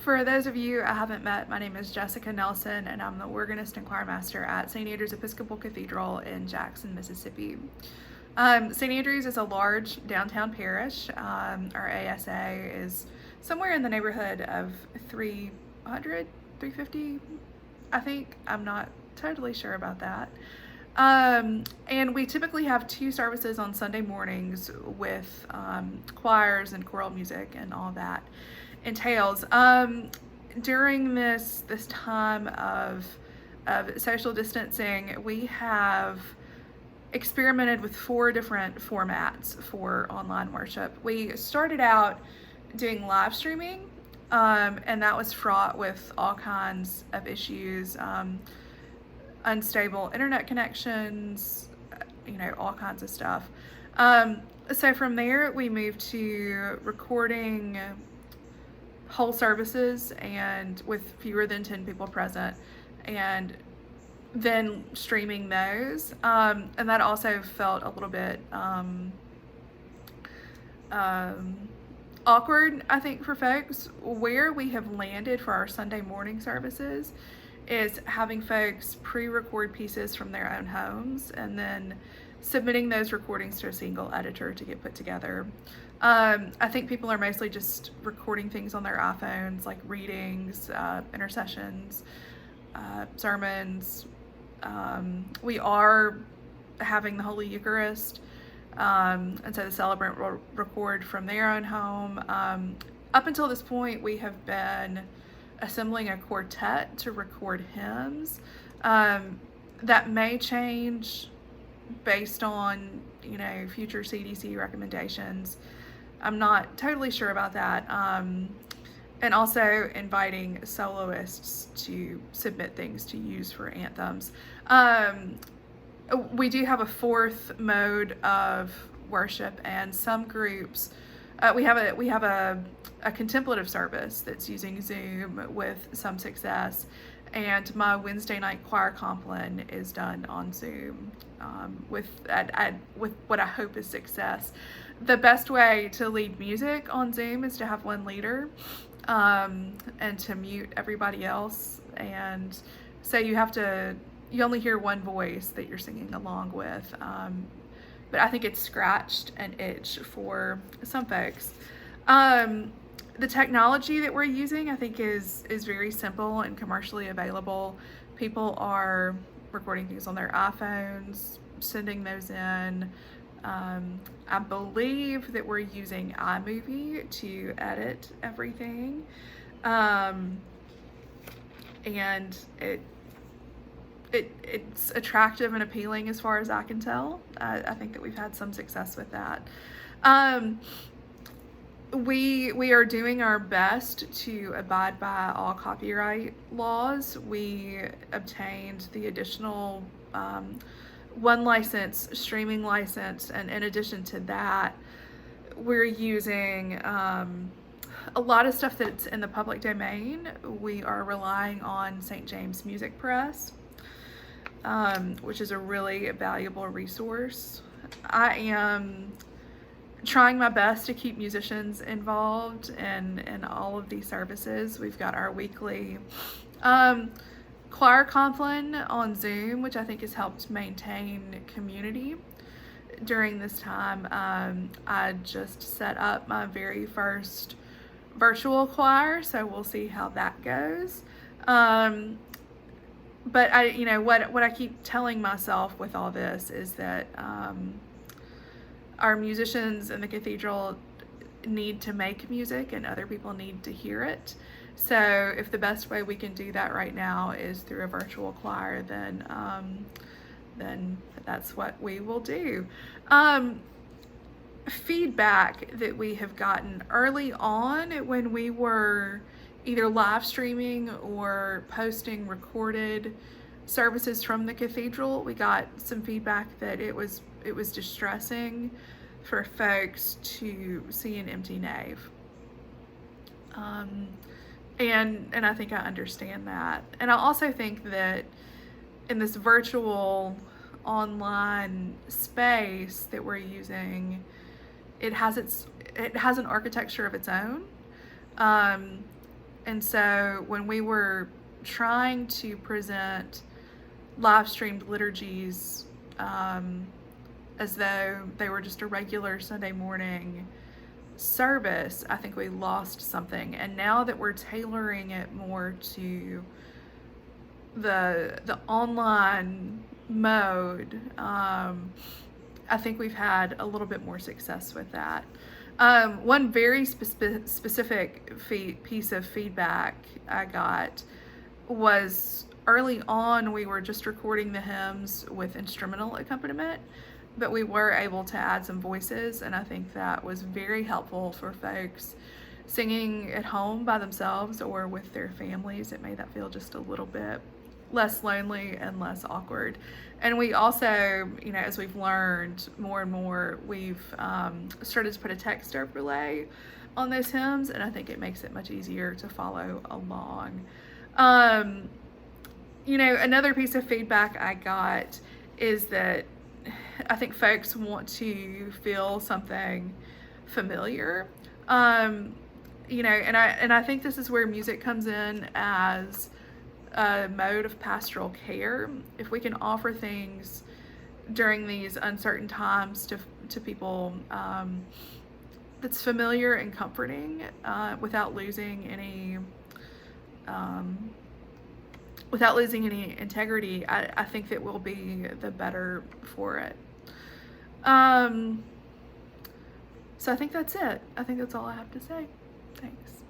For those of you I haven't met, my name is Jessica Nelson, and I'm the organist and choirmaster at St. Andrew's Episcopal Cathedral in Jackson, Mississippi. St. Andrew's is a large downtown parish. Our ASA is somewhere in the neighborhood of 300, 350, I think. I'm not totally sure about that. And we typically have 2 services on Sunday mornings with choirs and choral music and all that entails. During this time of social distancing, we have experimented with 4 different formats for online worship. We started out doing live streaming, and that was fraught with all kinds of issues, unstable internet connections, all kinds of stuff. So from there, we moved to recording whole services and with fewer than 10 people present, and then streaming those. And that also felt a little bit awkward, I think, for folks. Where we have landed for our Sunday morning services is having folks pre-record pieces from their own homes and then submitting those recordings to a single editor to get put together. I think people are mostly just recording things on their iPhones, like readings, intercessions, sermons. We are having the Holy Eucharist, and so the celebrant will record from their own home. Up until this point, we have been assembling a quartet to record hymns. That may change based on future CDC recommendations. I'm not totally sure about that. And also inviting soloists to submit things to use for anthems. We do have a 4th mode of worship, and some groups, we have a contemplative service that's using Zoom with some success, and my Wednesday night choir compline is done on Zoom with what I hope is success. The best way to lead music on Zoom is to have one leader, and to mute everybody else, and so you only hear one voice that you're singing along with. But I think it's scratched an itch for some folks. The technology that we're using, I think, is very simple and commercially available. People are recording things on their iPhones, sending those in. I believe that we're using iMovie to edit everything. And it's attractive and appealing as far as I can tell. I think that we've had some success with that. We are doing our best to abide by all copyright laws. We obtained the additional 1 license, streaming license, and in addition to that, we're using a lot of stuff that's in the public domain. We are relying on St. James Music Press, which is a really valuable resource. I am trying my best to keep musicians involved in all of these services. We've got our weekly choir compline on Zoom, which I think has helped maintain community during this time. I just set up my very first virtual choir, so we'll see how that goes. But what I keep telling myself with all this is that our musicians in the cathedral need to make music and other people need to hear it. So if the best way we can do that right now is through a virtual choir, then that's what we will do. Feedback that we have gotten early on when we were either live streaming or posting recorded services from the cathedral, we got some feedback that it was distressing for folks to see an empty nave. And I think I understand that. And I also think that in this virtual online space that we're using, it has an architecture of its own. And so when we were trying to present live streamed liturgies as though they were just a regular Sunday morning service, I think we lost something. And now that we're tailoring it more to the online mode, I think we've had a little bit more success with that. One very specific piece of feedback I got was early on we were just recording the hymns with instrumental accompaniment, but we were able to add some voices, and I think that was very helpful for folks singing at home by themselves or with their families. It made that feel just a little bit less lonely and less awkward. And we also, as we've learned more and more, we've started to put a text overlay on those hymns, and I think it makes it much easier to follow along. Another piece of feedback I got is that I think folks want to feel something familiar. And I think this is where music comes in as a mode of pastoral care. If we can offer things during these uncertain times to people that's familiar and comforting, without losing any integrity, I think that we'll be the better for it. So I think that's it. I think that's all I have to say. Thanks.